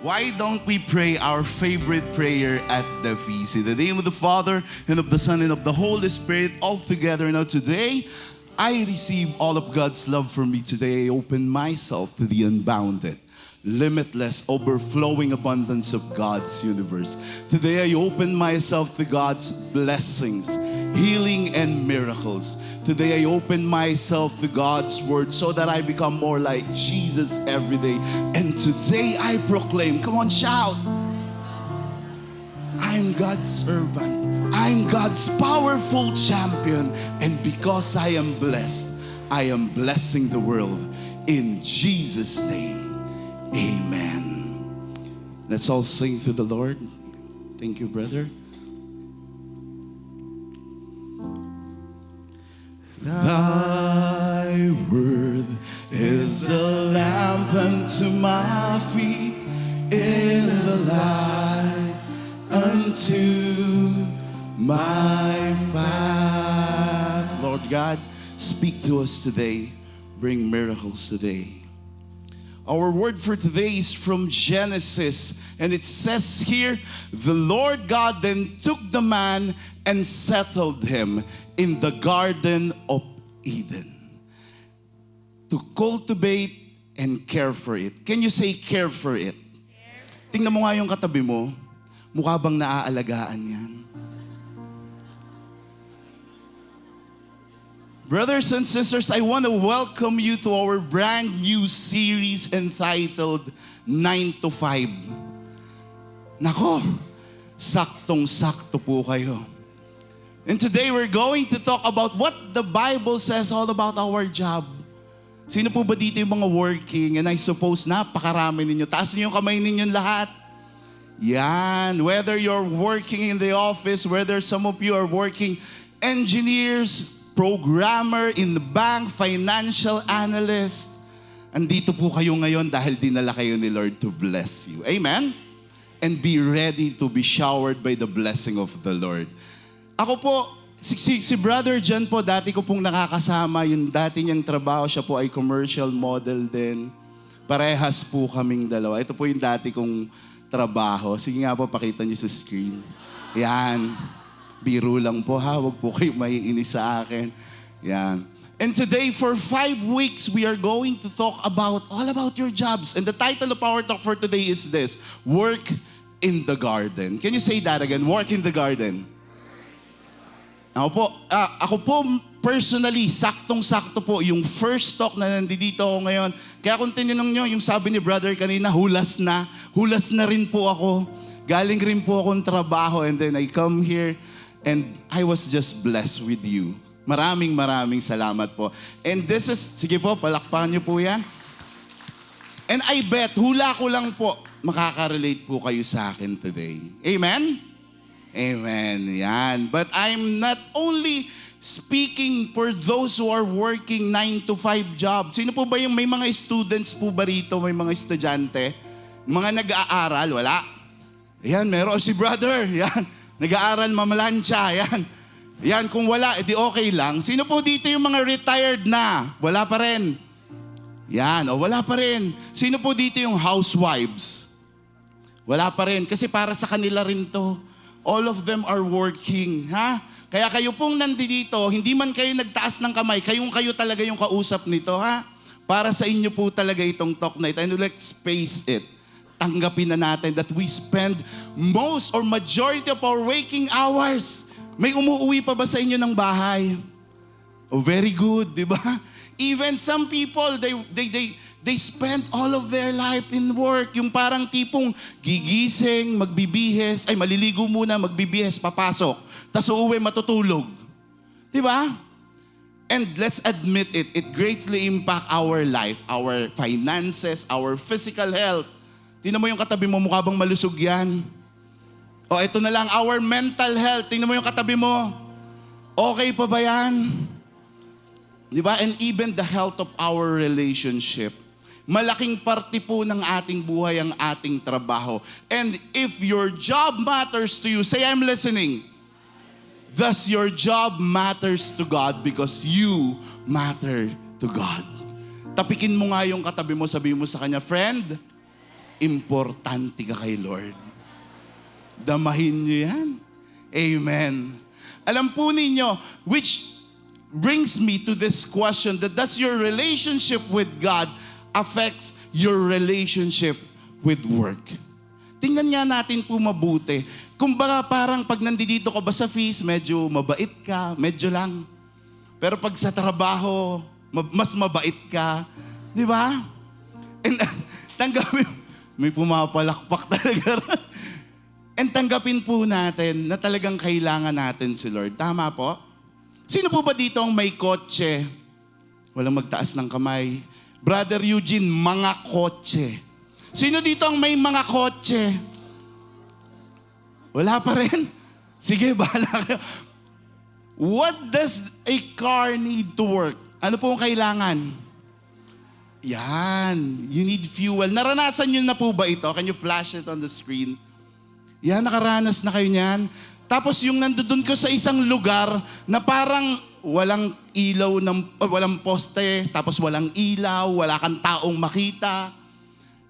Why don't we pray our favorite prayer at the feast? In the name of the Father, and of the Son, and of the Holy Spirit, all together. Now today, I receive all of God's love for me. Today, I open myself to the unbounded, limitless, overflowing abundance of God's universe. Today, I open myself to God's blessings, healing, and miracles. Today, I open myself to God's word so that I become more like Jesus every day. And today, I proclaim, come on, shout, I'm God's servant. I'm God's powerful champion. And because I am blessed, I am blessing the world. In Jesus' name, amen. Let's all sing to the Lord. Thank you, brother. Thy word is a lamp unto my feet, in the light unto my path. Lord God, speak to us today. Bring miracles today. Our word for today is from Genesis, and it says here, the Lord God then took the man and settled him in the Garden of Eden to cultivate and care for it. Can you say care for it? Tingnan mo nga yung katabi mo, mukha bang naaalagaan yan? Brothers and sisters, I want to welcome you to our brand new series entitled 9 to 5. Nako, saktong-sakto po kayo. And today we're going to talk about what the Bible says all about our job. Sino po ba dito yung mga working? And I suppose napakarami ninyo. Taas niyo yung kamay ninyo lahat. Yan. Whether you're working in the office, whether some of you are working engineers, programmer, in the bank, financial analyst. Andito po kayo ngayon dahil dinala kayo ni Lord to bless you. Amen? And be ready to be showered by the blessing of the Lord. Ako po, si Brother John po, dati ko pong nakakasama. Yung dati niyang trabaho, siya po ay commercial model din. Parehas po kaming dalawa. Ito po yung dati kong trabaho. Sige nga po, pakita niyo sa screen. Yan. Biro lang po ha, huwag po kayo maiinis sa akin. Yan. And today, for 5 weeks, we are going to talk all about your jobs. And the title of our talk for today is this, Work in the Garden. Can you say that again? Work in the Garden. Ako po personally, saktong-sakto po, yung first talk na nandito ako ngayon. Kaya kung tinanong nyo, yung sabi ni brother kanina, hulas na rin po ako. Galing rin po akong trabaho and then I come here and I was just blessed with you. Maraming salamat po. And this is, sige po, palakpakan niyo po yan. And I bet, hula ko lang po, makaka-relate po kayo sa akin today. Amen? Amen. Yan. But I'm not only speaking for those who are working 9 to 5 jobs. Sino po ba yung may mga students po ba rito, may mga estudyante? Mga nag-aaral, wala? Yan, meron si brother. Yan. Nag-aaral mamalansya. Yan. Yan, kung wala, edi okay lang. Sino po dito yung mga retired na? Wala pa rin. Yan, wala pa rin. Sino po dito yung housewives? Wala pa rin. Kasi para sa kanila rin to. All of them are working. Ha? Kaya kayo pong nandito, hindi man kayo nagtaas ng kamay, kayo talaga yung kausap nito. Ha? Para sa inyo po talaga itong talk na ito. And let's face it. Tanggapin na natin that we spend most or majority of our waking hours. May umuuwi pa ba sa inyo ng bahay? Oh, very good, di ba? Even some people, they spend all of their life in work. Yung parang tipong gigising, magbibihes, maliligo muna, magbibihes, papasok. Tapos uuwi, matutulog. Di ba? And let's admit it, it greatly impact our life, our finances, our physical health. Tingnan mo yung katabi mo, mukha bang malusog yan? Ito na lang, our mental health. Tingnan mo yung katabi mo. Okay pa ba yan? Di ba? And even the health of our relationship. Malaking parte po ng ating buhay ang ating trabaho. And if your job matters to you, say, I'm listening. Thus, your job matters to God because you matter to God. Tapikin mo nga yung katabi mo, sabihin mo sa kanya, friend, Importante ka kay Lord. Damahin niyo yan. Amen. Alam po ninyo, which brings me to this question, that does your relationship with God affect your relationship with work? Tingnan nga natin po mabuti. Kumbaga parang pag nandito ka ba sa feast, medyo mabait ka, medyo lang. Pero pag sa trabaho, mas mabait ka. Di ba? And tanggapin, may pumapalakpak talaga. And tanggapin po natin na talagang kailangan natin si Lord. Tama po? Sino po ba dito ang may kotse? Walang magtaas ng kamay. Brother Eugene, mga kotse. Sino dito ang may mga kotse? Wala pa rin? Sige, bahala kayo. What does a car need to work? Ano po ang kailangan? Yan. You need fuel. Naranasan nyo na po ba ito? Can you flash it on the screen? Yan, nakaranas na kayo niyan. Tapos yung nandun ko sa isang lugar na parang walang ilaw, walang poste, tapos walang ilaw, wala kang taong makita.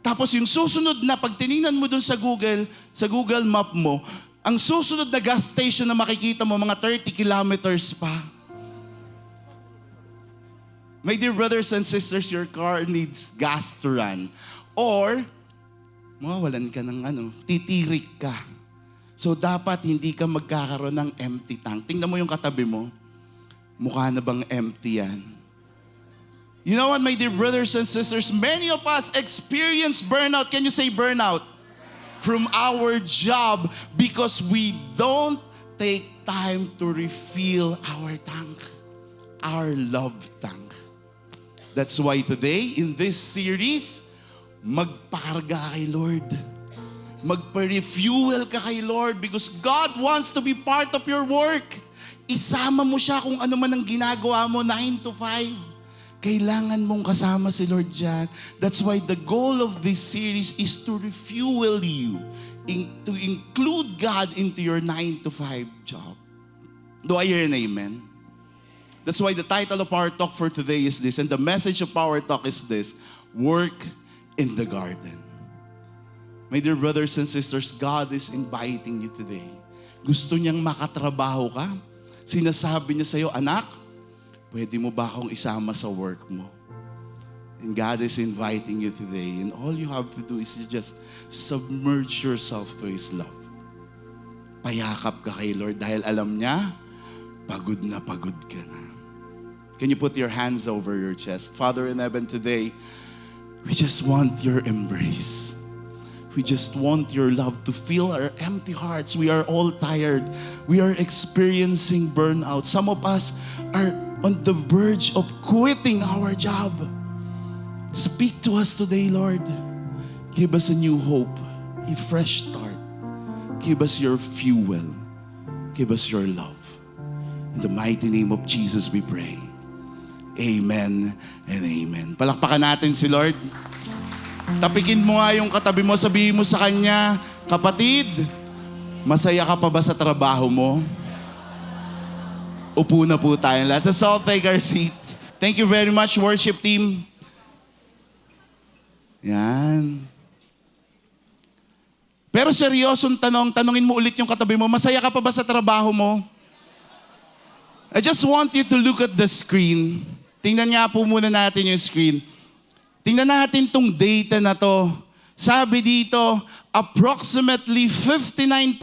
Tapos yung susunod na, pag tinignan mo dun sa Google Map mo, ang susunod na gas station na makikita mo, mga 30 kilometers pa. My dear brothers and sisters, your car needs gas to run. Or, mawalan ka ng titirik ka. So dapat hindi ka magkakaroon ng empty tank. Tingnan mo yung katabi mo. Mukha na bang empty yan? You know what, my dear brothers and sisters, many of us experience burnout. Can you say burnout? From our job because we don't take time to refill our tank, our love tank. That's why today, in this series, magpakarga kay Lord. Magpa-refuel ka kay Lord because God wants to be part of your work. Isama mo siya kung ano man ang ginagawa mo, 9 to 5. Kailangan mong kasama si Lord dyan. That's why the goal of this series is to refuel you, to include God into your 9 to 5 job. Do I hear an amen? That's why the title of our talk for today is this, and the message of our talk is this, work in the garden. My dear brothers and sisters, God is inviting you today. Gusto niyang makatrabaho ka. Sinasabi niya sa'yo, anak, pwede mo ba akong isama sa work mo? And God is inviting you today. And all you have to do is just submerge yourself to His love. Payakap ka kay Lord dahil alam niya, pagod na pagod ka na. Can you put your hands over your chest? Father in heaven, today, we just want your embrace. We just want your love to fill our empty hearts. We are all tired. We are experiencing burnout. Some of us are on the verge of quitting our job. Speak to us today, Lord. Give us a new hope, a fresh start. Give us your fuel. Give us your love. In the mighty name of Jesus we pray. Amen and amen. Palakpakan natin si Lord. Tapikin mo nga yung katabi mo, sabihin mo sa kanya, kapatid, masaya ka pa ba sa trabaho mo? Upo na po tayo. Let's all take our seat. Thank you very much, worship team. Yan. Pero seryosong tanongin mo ulit yung katabi mo, masaya ka pa ba sa trabaho mo? I just want you to look at the screen. Tingnan nga po muna natin yung screen. Tingnan natin tong data na to. Sabi dito, approximately 59%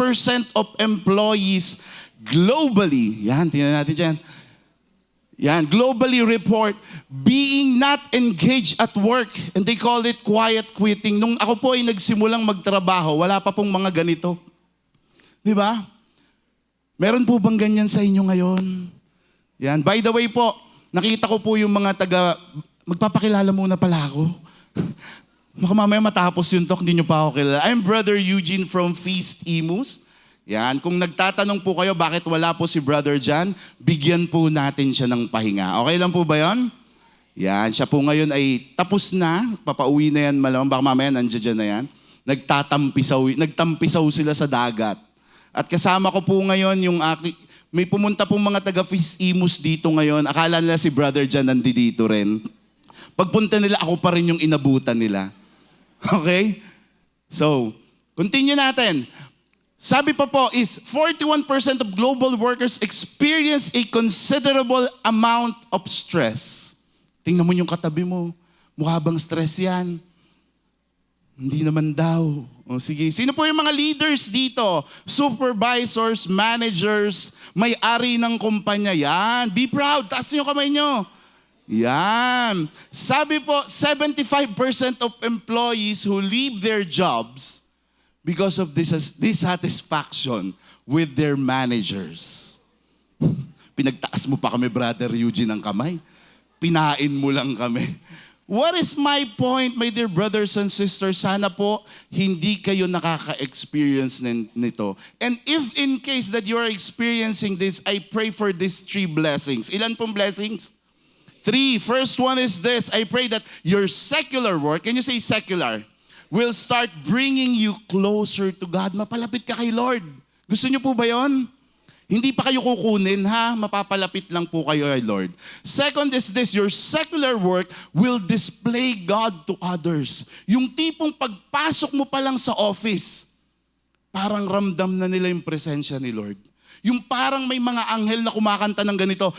of employees globally, yan, tingnan natin dyan. Yan, globally report being not engaged at work. And they call it quiet quitting. Nung ako po ay nagsimulang magtrabaho, wala pa pong mga ganito. Di ba? Meron po bang ganyan sa inyo ngayon? Yan. By the way po, nakita ko po yung mga magpapakilala muna pala ako. Baka mamaya matapos yung talk, hindi nyo pa ako kilala. I'm Brother Eugene from Feast Imus. Yan, kung nagtatanong po kayo bakit wala po si Brother John, bigyan po natin siya ng pahinga. Okay lang po ba yon? Yan, siya po ngayon ay tapos na, papauwi na yan malamang, baka mamaya nandiyan na yan. Nagtampisaw sila sa dagat. At kasama ko po ngayon yung may pumunta pong mga taga-Feast Imus dito ngayon. Akala nila si Brother John nandito rin. Pagpunta nila, ako pa rin yung inabutan nila. Okay? So, continue natin. Sabi pa po is 41% of global workers experience a considerable amount of stress. Tingnan mo yung katabi mo. Mukha bang stress yan? Hindi naman daw. O sige, sino po yung mga leaders dito? Supervisors, managers, may-ari ng kumpanya. Yan, be proud. Taas niyo kamay nyo. Yan. Sabi po, 75% of employees who leave their jobs because of dissatisfaction with their managers. Pinagtaas mo pa kami, Brother Eugene, ng kamay. Pinain mo lang kami. What is my point, my dear brothers and sisters? Sana po, hindi kayo nakaka-experience nito. And if in case that you are experiencing this, I pray for these 3 blessings. Ilan pong blessings? 3. First one is this. I pray that your secular work, can you say secular, will start bringing you closer to God. Mapalapit ka kay Lord. Gusto niyo po ba yon? Hindi pa kayo kukunin, ha? Mapapalapit lang po kayo kay Lord. Second is this, your secular work will display God to others. Yung tipong pagpasok mo pa lang sa office, parang ramdam na nila yung presensya ni Lord. Yung parang may mga anghel na kumakanta ng ganito,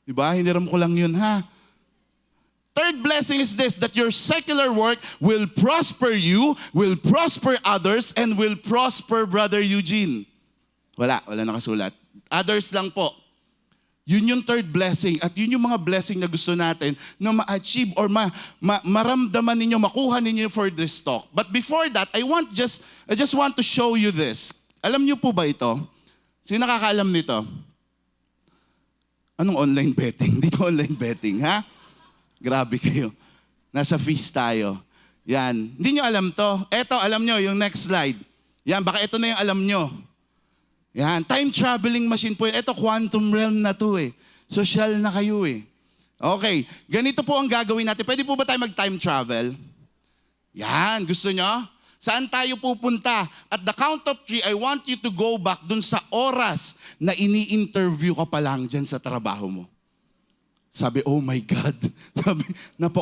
diba? Hiniram ko lang yun, ha? Third blessing is this, that your secular work will prosper you, will prosper others, and will prosper Brother Eugene. Wala nakasulat. Others lang po. Yun yung third blessing. At yun yung mga blessing na gusto natin na ma-achieve or maramdaman ninyo, makuha ninyo for this talk. But before that, I just want to show you this. Alam niyo po ba ito? Sino nakakaalam nito? Anong online betting? Dito online betting, ha? Grabe kayo. Nasa feast tayo. Yan. Hindi nyo alam to. Eto, alam nyo, yung next slide. Yan, baka ito na yung alam nyo. Yan, time traveling machine po. Ito, quantum realm na to eh. Social na kayo eh. Okay, ganito po ang gagawin natin. Pwede po ba tayo mag-time travel? Yan, gusto nyo? Saan tayo pupunta? At the count of 3, I want you to go back dun sa oras na ini-interview ka pa lang dyan sa trabaho mo. Sabi, oh my God. Sabi,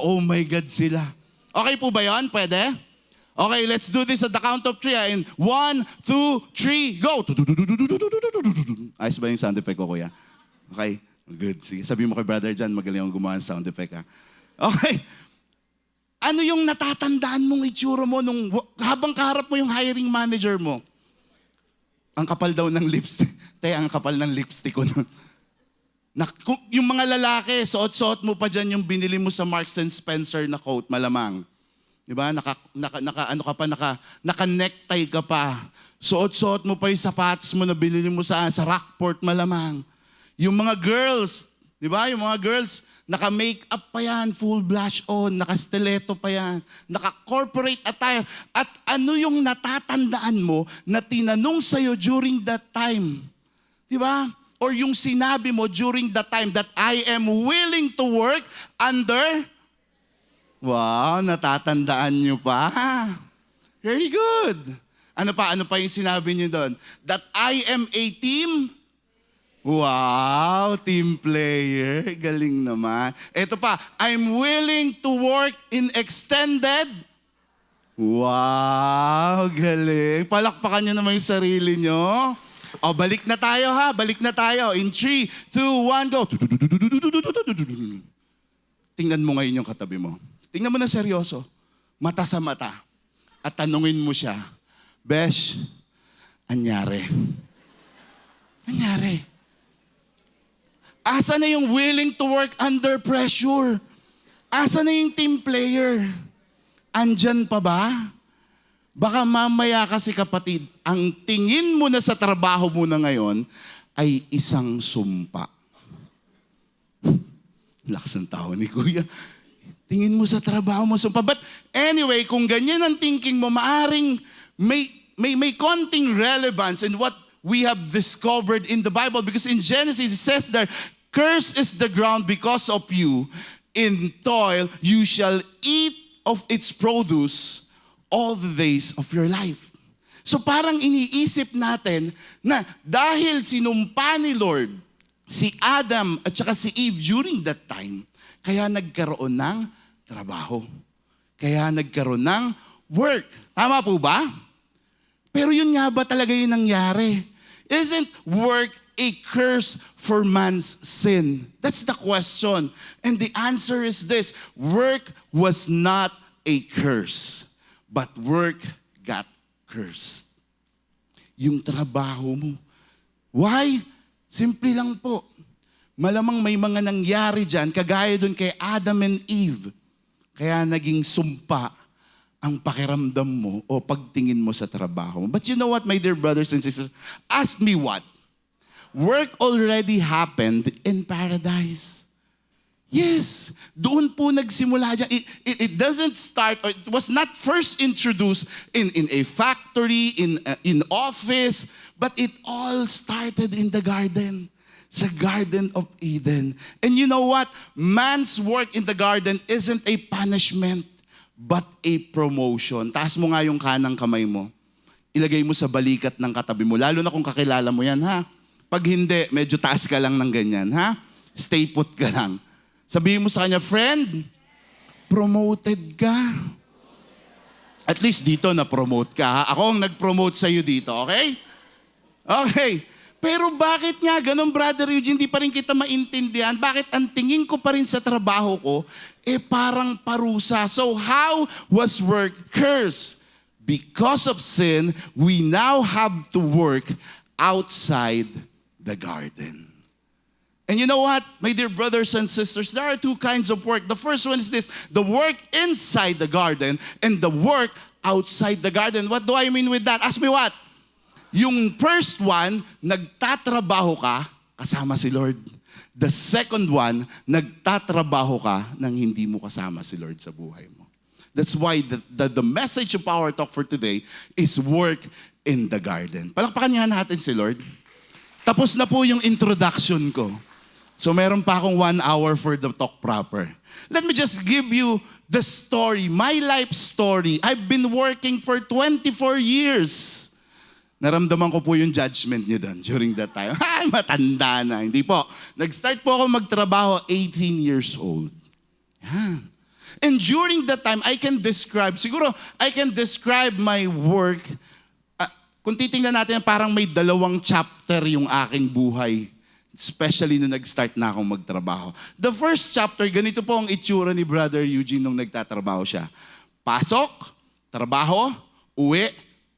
oh my God sila. Okay po ba yun? Pwede? Okay, let's do this at the count of 3. In 1, 2, 3, go! Ayos ba yung sound effect ko, kuya? Okay, good. Sige, sabi mo kay Brother John, magaling akong gumawa ng sound effect, ha? Okay. Ano yung natatandaan mong itsura mo habang kaharap mo yung hiring manager mo? Ang kapal daw ng lipstick. Ang kapal ng lipstick ko nun. Yung mga lalaki, suot-suot mo pa dyan yung binili mo sa Marks and Spencer na coat, malamang. Diba? Naka-necktie ka pa. Suot-suot mo pa yung sapatos mo na binili mo sa Rockport, malamang. Yung mga girls, diba? Yung mga girls, naka-makeup pa yan, full blush on, naka-stiletto pa yan, naka-corporate attire. At ano yung natatandaan mo na tinanong sa'yo during that time? Diba? Or yung sinabi mo during the time that I am willing to work under? Wow, natatandaan nyo pa. Very good. Ano pa yung sinabi nyo doon? That I am a team? Wow, team player. Galing naman. Ito pa, I'm willing to work in extended? Wow, galing. Palakpakan nyo naman yung sarili nyo. O, balik na tayo ha. Balik na tayo. In 3, 2, 1, go. Tingnan mo ngayon yung katabi mo. Tingnan mo na seryoso. Mata sa mata. At tanungin mo siya, Besh, anyari? Anyari? Asa na yung willing to work under pressure? Asa na yung team player? Andyan pa ba? Baka mamaya kasi kapatid, ang tingin mo na sa trabaho mo na ngayon ay isang sumpa. Lakas ng tao ni Kuya. Tingin mo sa trabaho mo sumpa. But anyway, kung ganyan ang thinking mo, maaring may konting relevance in what we have discovered in the Bible. Because in Genesis, it says that, cursed is the ground because of you. In toil, you shall eat of its produce all the days of your life. So parang iniisip natin na dahil sinumpa ni Lord si Adam at saka si Eve during that time, Kaya nagkaroon ng trabaho. Kaya nagkaroon ng work. Tama po ba? Pero yun nga ba talaga yung nangyari? Isn't work a curse for man's sin? That's the question. And the answer is this: work was not a curse, but work got cursed. Yung trabaho mo. Why? Simple lang po. Malamang may mga nangyari dyan, kagaya dun kay Adam and Eve. Kaya naging sumpa ang pakiramdam mo o pagtingin mo sa trabaho. But you know what, my dear brothers and sisters? Ask me what? Work already happened in paradise. Yes, doon po nagsimula dyan. It doesn't start, or it was not first introduced in a factory, in office, but it all started in the garden, sa Garden of Eden. And you know what? Man's work in the garden isn't a punishment, but a promotion. Taas mo nga yung kanang kamay mo. Ilagay mo sa balikat ng katabi mo, lalo na kung kakilala mo yan, ha? Pag hindi, medyo taas ka lang ng ganyan, ha? Stay put ka lang. Sabihin mo sa kanya, friend, promoted ka. At least dito na-promote ka, ha? Ako ang nag-promote sa'yo dito, okay? Okay. Pero bakit nga ganun, Brother Eugene, hindi pa rin kita maintindihan? Bakit ang tingin ko pa rin sa trabaho ko, parang parusa? So how was work cursed? Because of sin, we now have to work outside the garden. And you know what, my dear brothers and sisters, there are two kinds of work. The first one is this: the work inside the garden and the work outside the garden. What do I mean with that? Ask me what? Yung first one, nagtatrabaho ka kasama si Lord. The second one, nagtatrabaho ka nang hindi mo kasama si Lord sa buhay mo. That's why the message of Power Talk for today is work in the garden. Palakpakan nga natin si Lord. Tapos na po yung introduction ko. So meron pa akong 1 hour for the talk proper. Let me just give you the story, my life story. I've been working for 24 years. Naramdaman ko po yung judgment niyo doon during that time. Ay, matanda na. Hindi po. Nag-start po ako magtrabaho 18 years old. Yan. And during that time, I can describe my work. Kung titingnan natin, parang may 2 chapter yung aking buhay. Especially nung nag-start na akong magtrabaho. The first chapter, ganito po ang itsura ni Brother Eugene nung nagtatrabaho siya. Pasok, trabaho, uwi,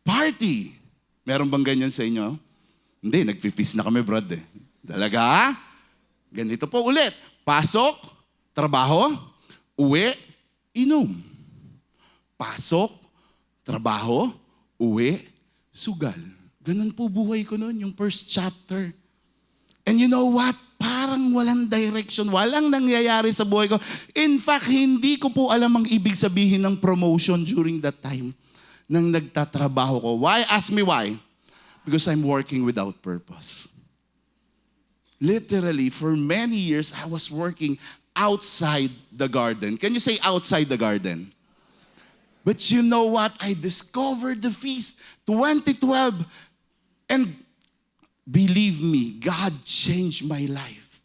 party. Meron bang ganyan sa inyo? Hindi, nag-feast na kami, brad. Talaga? Ganito po ulit. Pasok, trabaho, uwi, inom. Pasok, trabaho, uwi, sugal. Ganun po buhay ko noon, yung first chapter. And you know what? Parang walang direction, walang nangyayari sa buhay ko. In fact, hindi ko po alam ang ibig sabihin ng promotion during that time nang nagtatrabaho ko. Why? Ask me why. Because I'm working without purpose. Literally, for many years, I was working outside the garden. Can you say outside the garden? But you know what? I discovered the feast 2012. And believe me, God changed my life.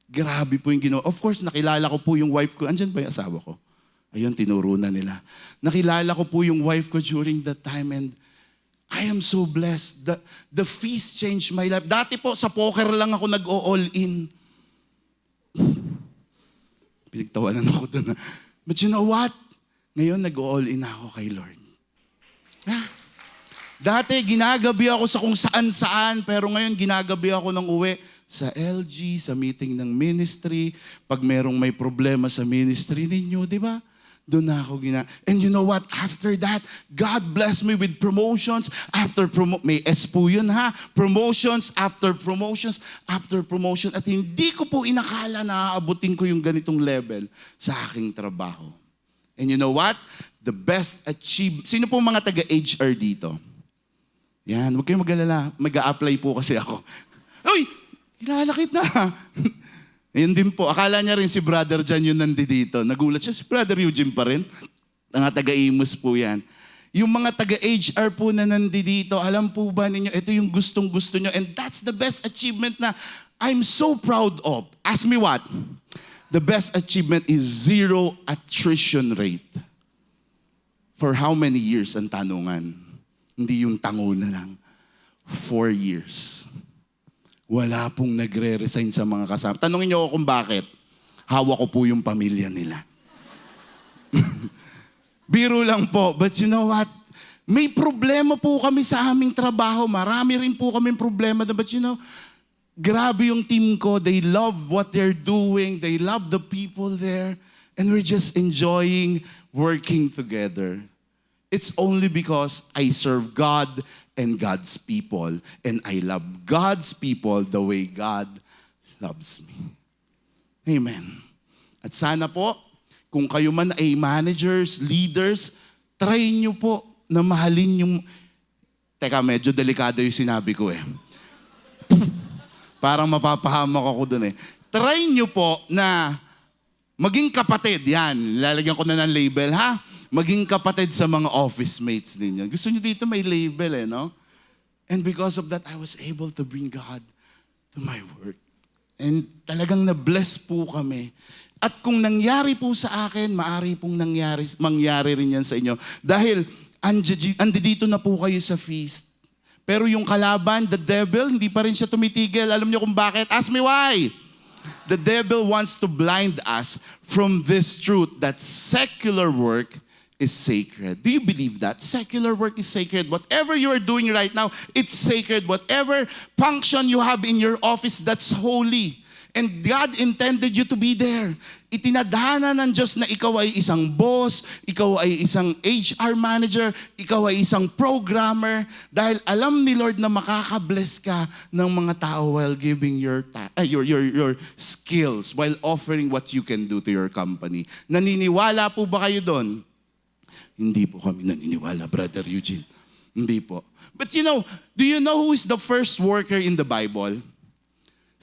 Grabe po yung ginawa. Of course, nakilala ko po yung wife ko. Andyan ba yung asawa ko? Ayun, tinuro na nila. Nakilala ko po yung wife ko during that time and I am so blessed. The feast changed my life. Dati po, sa poker lang ako nag-all in. Pinagtawanan ako doon. But you know what? Ngayon, nag-all in ako kay Lord. Dati, ginagabi ako sa kung saan-saan, pero ngayon, ginagabi ako ng uwi sa LG, sa meeting ng ministry, pag merong may problema sa ministry ninyo, di ba? Doon na ako And you know what? After that, God blessed me with promotions. May S po yun, ha? Promotions after promotions after promotion. At hindi ko po inakala na aabutin ko yung ganitong level sa aking trabaho. And you know what? The best achievement. Sino po mga taga-HR dito? Yan, huwag kayong mag-alala. Mag-a-apply po kasi ako. Uy! Kinalakit na. Ayun din po. Akala niya rin si Brother John yung nandito. Nagulat siya, si Brother Eugene pa rin. Mga taga-Imus po yan. Yung mga taga-HR po na nandito, alam po ba ninyo, ito yung gustong-gusto nyo. And that's the best achievement na I'm so proud of. Ask me what? the best achievement is zero attrition rate. For how many years ang tanungan? Hindi yung tango na lang. 4 years. Wala pong nagre-resign sa mga kasama. Tanungin niyo ako kung bakit. Hawak ko po yung pamilya nila. Biro lang po. But you know what? May problema po kami sa aming trabaho. Marami rin po kaming problema. But you know, grabe yung team ko. They love what they're doing. They love the people there. And we're just enjoying working together. It's only because I serve God and God's people. And I love God's people the way God loves me. Amen. At sana po, kung kayo man ay managers, leaders, try nyo po na mahalin yung... Teka, medyo delikado yung sinabi ko eh. Parang mapapahamak ako dun eh. Try nyo po na maging kapatid. Yan, lalagyan ko na ng label ha. Maging kapatid sa mga office mates ninyo. Gusto nyo dito may label eh, no? And because of that, I was able to bring God to my work. And talagang na-bless po kami. At kung nangyari po sa akin, maari pong mangyari rin yan sa inyo. Dahil andito na po kayo sa feast. Pero yung kalaban, the devil, hindi pa rin siya tumitigil. Alam niyo kung bakit? Ask me why. The devil wants to blind us from this truth that secular work is sacred. Do you believe that? Secular work is sacred. Whatever you are doing right now, it's sacred. Whatever function you have in your office, that's holy. And God intended you to be there. Itinadhana ng Diyos na ikaw ay isang boss, ikaw ay isang HR manager, ikaw ay isang programmer, dahil alam ni Lord na makaka-bless ka ng mga tao while giving your skills, while offering what you can do to your company. Naniniwala po ba kayo doon? Hindi po kami naniniwala, Brother Eugene. Hindi po. But you know, do you know who is the first worker in the Bible?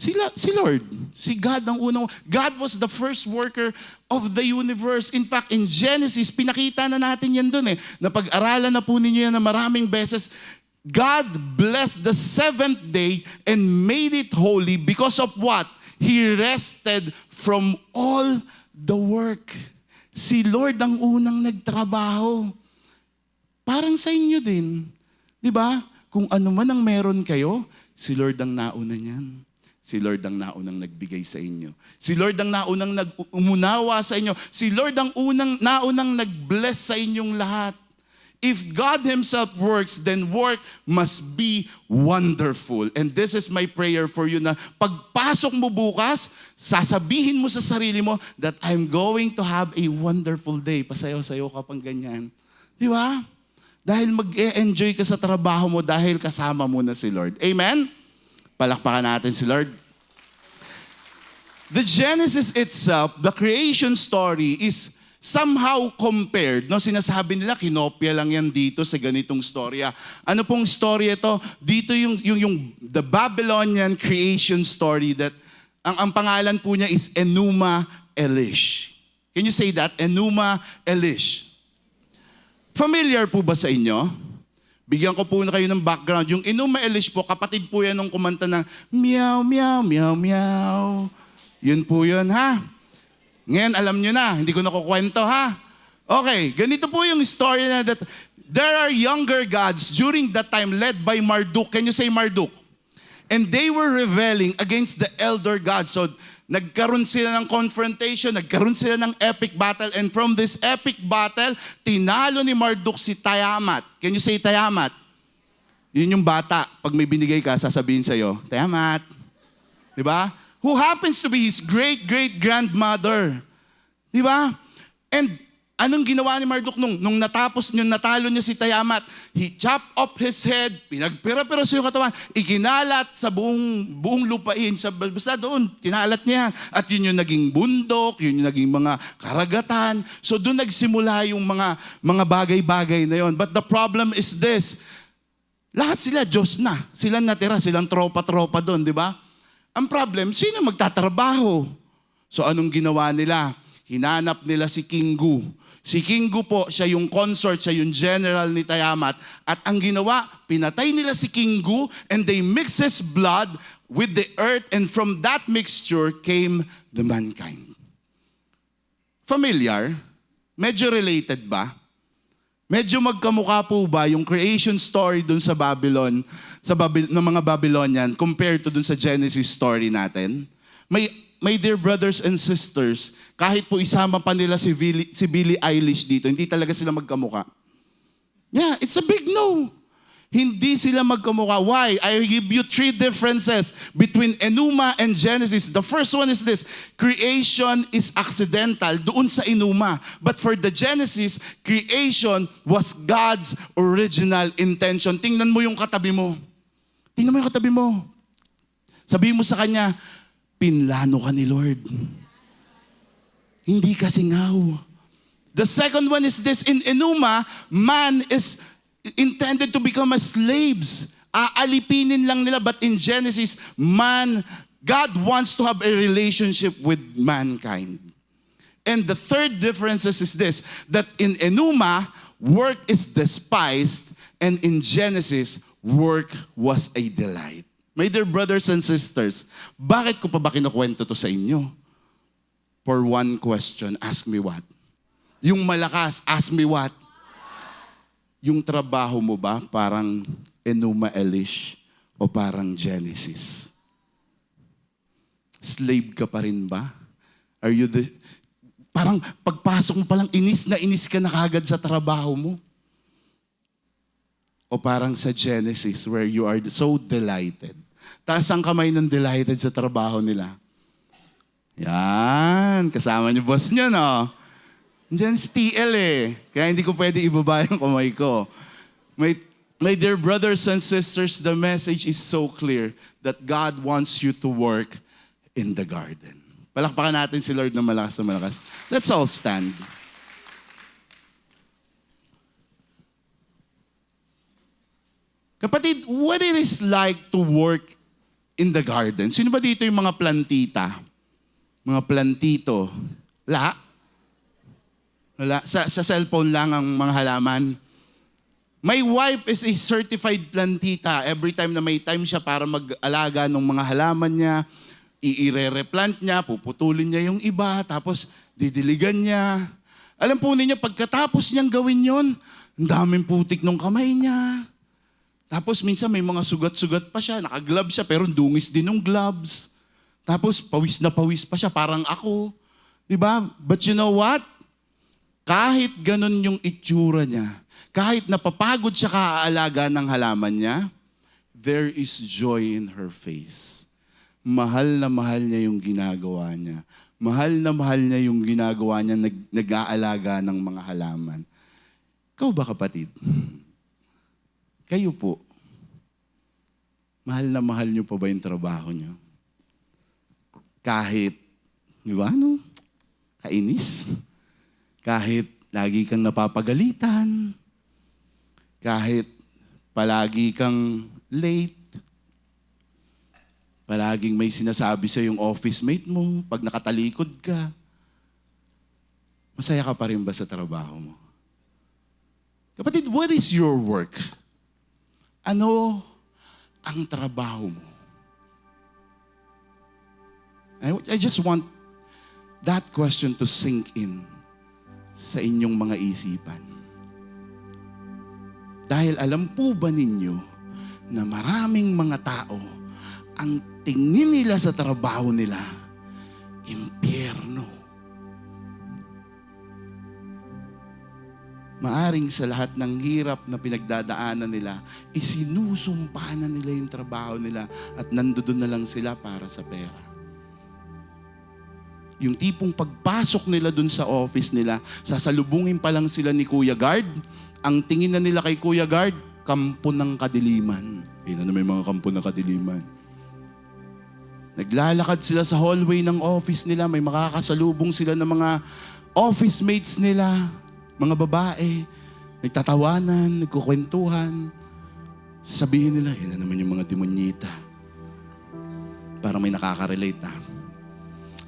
Si Lord. Si God ang unang. God was the first worker of the universe. In fact, in Genesis, pinakita na natin yan dun eh. Napag-aralan na po ninyo yan na maraming beses. God blessed the seventh day and made it holy because of what? He rested from all the work. Si Lord ang unang nagtrabaho. Parang sa inyo din. Di ba? Kung ano man ang meron kayo, si Lord ang nauna niyan. Si Lord ang naunang nagbigay sa inyo. Si Lord ang naunang umunawa sa inyo. Si Lord ang naunang nag-bless sa inyong lahat. If God Himself works, then work must be wonderful. And this is my prayer for you na pagpasok mo bukas, sasabihin mo sa sarili mo that I'm going to have a wonderful day. Pasayaw-sayaw ka pang ganyan. Di ba? Dahil mag-e-enjoy ka sa trabaho mo dahil kasama mo na si Lord. Amen? Palakpakan natin si Lord. The Genesis itself, the creation story is somehow compared, no? Sinasabi nila, kinopya lang yan dito sa ganitong storya. Ano pong story ito? Dito yung the Babylonian creation story that, ang pangalan po niya is Enuma Elish. Can you say that? Enuma Elish. Familiar po ba sa inyo? Bigyan ko po na kayo ng background. Yung Enuma Elish po, kapatid po yan nung kumanta ng meow, meow, meow, meow. Yun po yun, ha? Ngayon, alam nyo na, hindi ko nakukwento, ha? Okay, ganito po yung story na that there are younger gods during that time led by Marduk. Can you say Marduk? And they were rebelling against the elder gods. So, nagkaroon sila ng confrontation, nagkaroon sila ng epic battle, and from this epic battle, tinalo ni Marduk si Tiamat. Can you say Tiamat? Yun yung bata. Pag may binigay ka, sasabihin sa'yo, Tiamat. Diba? Who happens to be his great-great-grandmother. Di ba? And anong ginawa ni Marduk nung natalo niya si Tiamat? He chopped off his head, pinagpira-pira sa yung katawan, ikinalat sa buong lupain, basta doon, kinalat niya. At yun yung naging bundok, yun yung naging mga karagatan. So doon nagsimula yung mga bagay-bagay na yon. But the problem is this, lahat sila Diyos na. Sila natira, silang tropa-tropa doon, di ba? Ang problem, sino magtatrabaho? So anong ginawa nila? Hinanap nila si Kingu. Si Kingu po, siya yung consort, siya yung general ni Tiamat. At ang ginawa, pinatay nila si Kingu and they mixed his blood with the earth and from that mixture came the mankind. Familiar? Medyo related ba? Medyo magkamukha po ba yung creation story dun sa Babylon, ng mga Babylonian compared to dun sa Genesis story natin? My dear brothers and sisters, kahit po isama pa nila si Billie Eilish dito, hindi talaga sila magkamukha. Yeah, it's a big no. Hindi sila magkamukha. Why? I give you 3 differences between Enuma and Genesis. The first one is this: creation is accidental doon sa Enuma. But for the Genesis, creation was God's original intention. Tingnan mo yung katabi mo. Tingnan mo yung katabi mo. Sabihin mo sa kanya, pinlano ka ni Lord. Hindi ka singaw. The second one is this: in Enuma, man is intended to become as slaves. Aalipinin lang nila. But in Genesis, God wants to have a relationship with mankind. And the third difference is this: that in Enuma, work is despised, and in Genesis, work was a delight. My dear brothers and sisters, bakit ko pa ba kinukwento to sa inyo? For one question, ask me what? Yung malakas, ask me what? Yung trabaho mo ba parang Enuma Elish o parang Genesis? Slave ka pa rin ba? Are you parang pagpasok mo palang inis ka na kagad sa trabaho mo? O parang sa Genesis where you are so delighted? Taas ang kamay ng delighted sa trabaho nila. Yan, kasama niyo boss niyo, no? Diyan si TL Kaya hindi ko pwede ibaba yung kamay ko. My dear brothers and sisters, the message is so clear that God wants you to work in the garden. Palakpakan natin si Lord na malakas na malakas. Let's all stand. Kapatid, what it is like to work in the garden? Sino ba dito yung mga plantita? Mga plantito? Wala? Sa cellphone lang ang mga halaman. My wife is a certified plantita. Every time na may time siya para mag-alaga ng mga halaman niya, i-replant niya, puputulin niya yung iba, tapos didiligan niya. Alam po ninyo, pagkatapos niyang gawin yon, ang daming putik ng kamay niya. Tapos minsan may mga sugat-sugat pa siya, naka-gloves siya, pero dungis din ng gloves. Tapos pawis na pawis pa siya, parang ako. Diba? But you know what? Kahit ganun yung itsura niya, kahit napapagod siya kaaalaga ng halaman niya, there is joy in her face. Mahal na mahal niya yung ginagawa niya. Mahal na mahal niya yung ginagawa niya nag-aalaga ng mga halaman. Ikaw ba, kapatid? Kayo po. Mahal na mahal niyo pa ba yung trabaho niyo? Kahit, di ba, no? Kainis. Kahit lagi kang napapagalitan, kahit palagi kang late, palaging may sinasabi sa yung office mate mo pag nakatalikod ka, masaya ka pa rin ba sa trabaho mo? Kapatid, what is your work? Ano ang trabaho mo? I just want that question to sink in sa inyong mga isipan. Dahil alam po ba ninyo na maraming mga tao, ang tingin nila sa trabaho nila, impyerno. Maaring sa lahat ng hirap na pinagdadaanan nila, isinusumpa na nila yung trabaho nila at nandoon na lang sila para sa pera. Yung tipong pagpasok nila dun sa office nila, sasalubungin pa lang sila ni Kuya Guard. Ang tingin na nila kay Kuya Guard, kampo ng kadiliman. Na may mga kampo ng kadiliman. Naglalakad sila sa hallway ng office nila, may makakasalubong sila ng mga office mates nila, mga babae, nagtatawanan, nagkukwentuhan. Sabihin nila, na naman yung mga demonyita. Parang may nakaka-relate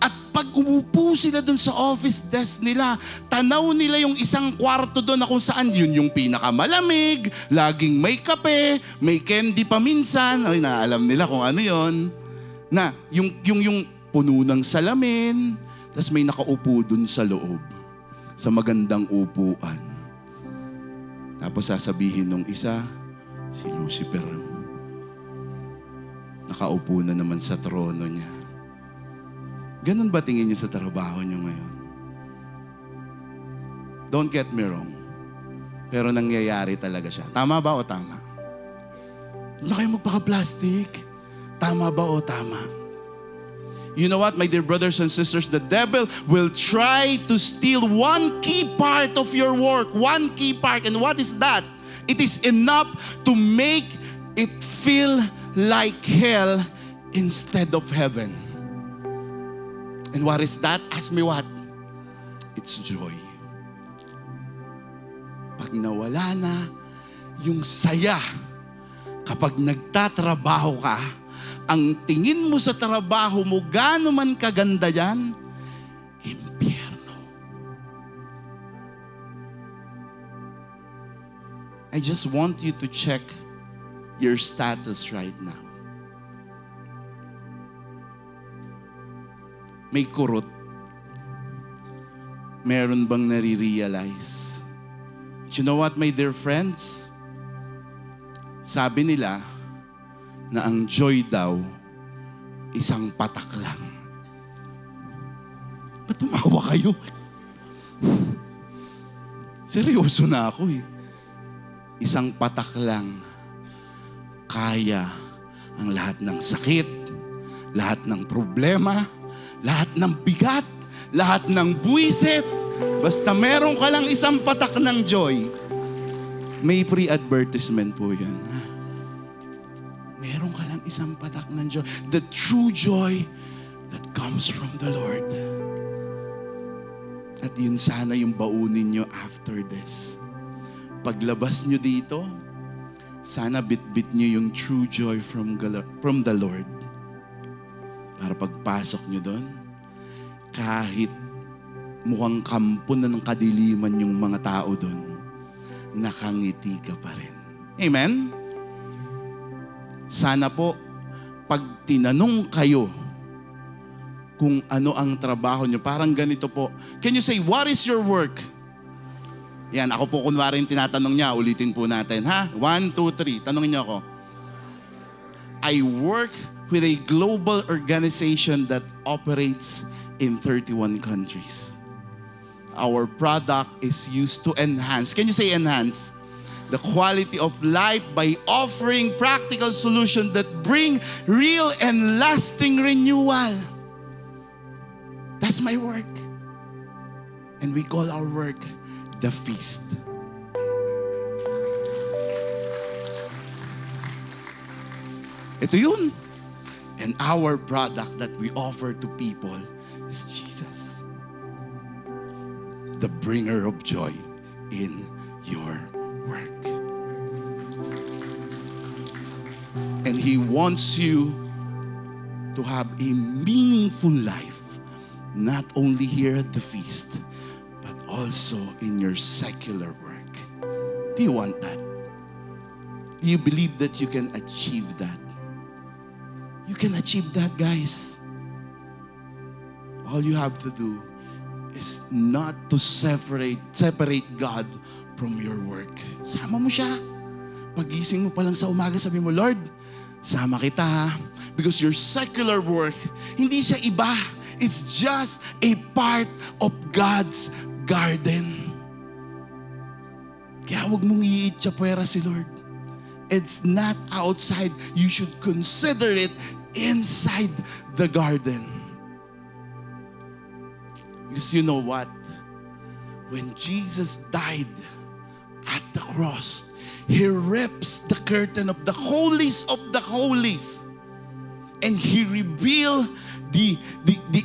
At pag umupo sila dun sa office desk nila, tanaw nila yung isang kwarto doon na kung saan yun yung pinakamalamig, laging may kape, may candy pa minsan, ay naalam nila kung ano yon. Na yung puno ng salamin, tapos may nakaupo dun sa loob. sa magandang upuan. Tapos sasabihin nung isa, si Lucifer, nakaupo na naman sa trono niya. Ganun ba tingin niyo sa trabaho niyo ngayon? Don't get me wrong. Pero nangyayari talaga siya. Tama ba o tama? Hindi na kayo magpaka-plastic. Tama ba o tama? You know what, my dear brothers and sisters, the devil will try to steal one key part of your work. One key part. And what is that? It is enough to make it feel like hell instead of heaven. And what is that? Ask me what? It's joy. Pag nawala na yung saya, kapag nagtatrabaho ka, ang tingin mo sa trabaho mo, gaano man kaganda yan, impyerno. I just want you to check your status right now. May kurot. Meron bang nare-realize? But you know what, my dear friends? Sabi nila, na ang joy daw, isang patak lang. Ba't tumawa kayo? Seryoso na ako eh. Isang patak lang, kaya ang lahat ng sakit, lahat ng problema, lahat ng bigat, lahat ng buwisit. Basta meron ka lang isang patak ng joy. May free advertisement po yan. Meron ka lang isang patak ng joy. The true joy that comes from the Lord. At yun sana yung baunin nyo after this. Paglabas nyo dito, sana bit-bit nyo yung true joy from the Lord. Para pagpasok nyo doon, kahit mukhang kampo na ng kadiliman yung mga tao doon, nakangiti ka pa rin. Amen? Sana po, pag tinanong kayo kung ano ang trabaho nyo, parang ganito po. Can you say, what is your work? Yan, ako po kunwari yung tinatanong niya, ulitin po natin, ha? 1, 2, 3, tanongin niyo ako. I work with a global organization that operates in 31 countries. Our product is used to enhance, can you say enhance? The quality of life by offering practical solutions that bring real and lasting renewal. That's my work. And we call our work the feast. Ito yun. And our product that we offer to people is Jesus, the bringer of joy in your work. And He wants you to have a meaningful life, not only here at the feast, but also in your secular work. Do you want that? Do you believe that you can achieve that? You can achieve that, guys. All you have to do is not to separate God from your work. Sama mo siya. Pagising mo pa lang sa umaga, sabi mo, Lord, sama kita ha. Because your secular work, hindi siya iba. It's just a part of God's garden. Kaya huwag mong iitsapwera si Lord. It's not outside. You should consider it inside the garden. Because you know what? When Jesus died at the cross, He rips the curtain of the holies of the holies. And He revealed the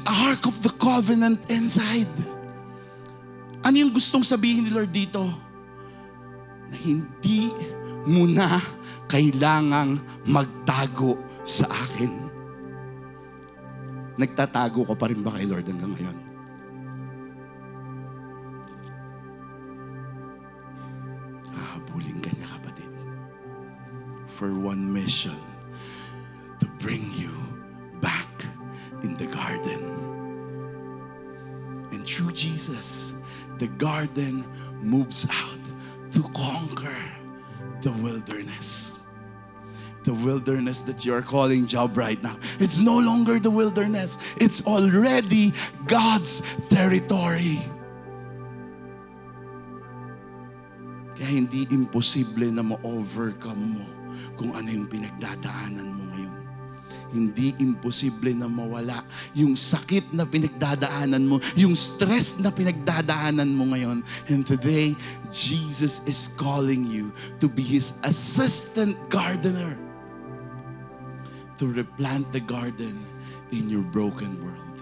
Ark of the Covenant inside. Ano yung gustong sabihin ni Lord dito? Na hindi mo na kailangang magtago sa akin. Nagtatago ka pa rin ba kay Lord hanggang ngayon? Hahabulin ka niya, kapatid. For one mission, to bring you back in the garden. And through Jesus, the garden moves out to conquer the wilderness. The wilderness that you are calling job right now. It's no longer the wilderness. It's already God's territory. Kaya hindi imposible na ma-overcome mo kung ano yung pinagdadaanan mo ngayon. Hindi imposible na mawala yung sakit na pinagdadaanan mo, yung stress na pinagdadaanan mo ngayon. And today, Jesus is calling you to be His assistant gardener, to replant the garden in your broken world.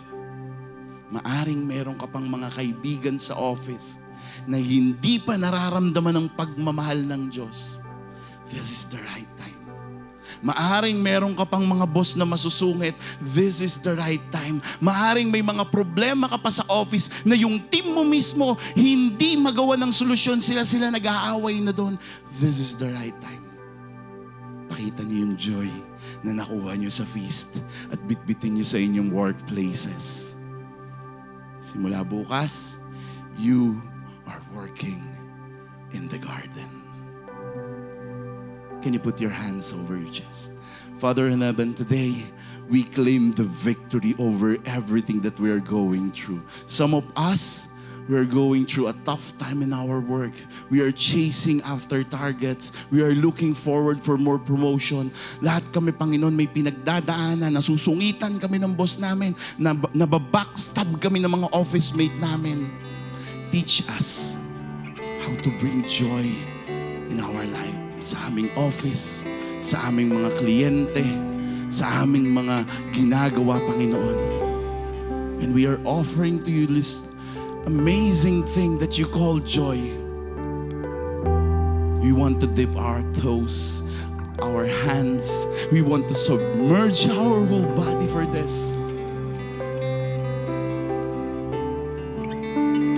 Maaring meron ka pang mga kaibigan sa office na hindi pa nararamdaman ng pagmamahal ng Diyos. This is the right time. Maaring meron ka pang mga boss na masusungit. This is the right time. Maaring may mga problema ka pa sa office na yung team mo mismo hindi magawa ng solusyon. Sila nag-aaway na doon. This is the right time. Pakita niyo yung joy na nakuha niyo sa feast at bitbitin niyo sa inyong workplaces. Simula bukas, you are working in the garden. Can you put your hands over your chest? Father in heaven, today, we claim the victory over everything that we are going through. Some of us, we are going through a tough time in our work. We are chasing after targets. We are looking forward for more promotion. Lahat kami, Panginoon, may pinagdadaanan. Nasusungitan kami ng boss namin. Nababackstab kami ng mga office mate namin. Teach us how to bring joy in our life. Sa aming office, sa aming mga kliyente, sa aming mga ginagawa, Panginoon. And we are offering to you this amazing thing that you call joy. We want to dip our toes, our hands. We want to submerge our whole body for this.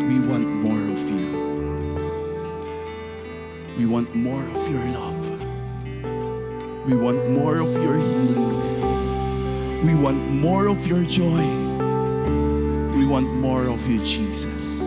We want more of you. We want more of your love. We want more of your healing. We want more of your joy. We want more of you, Jesus.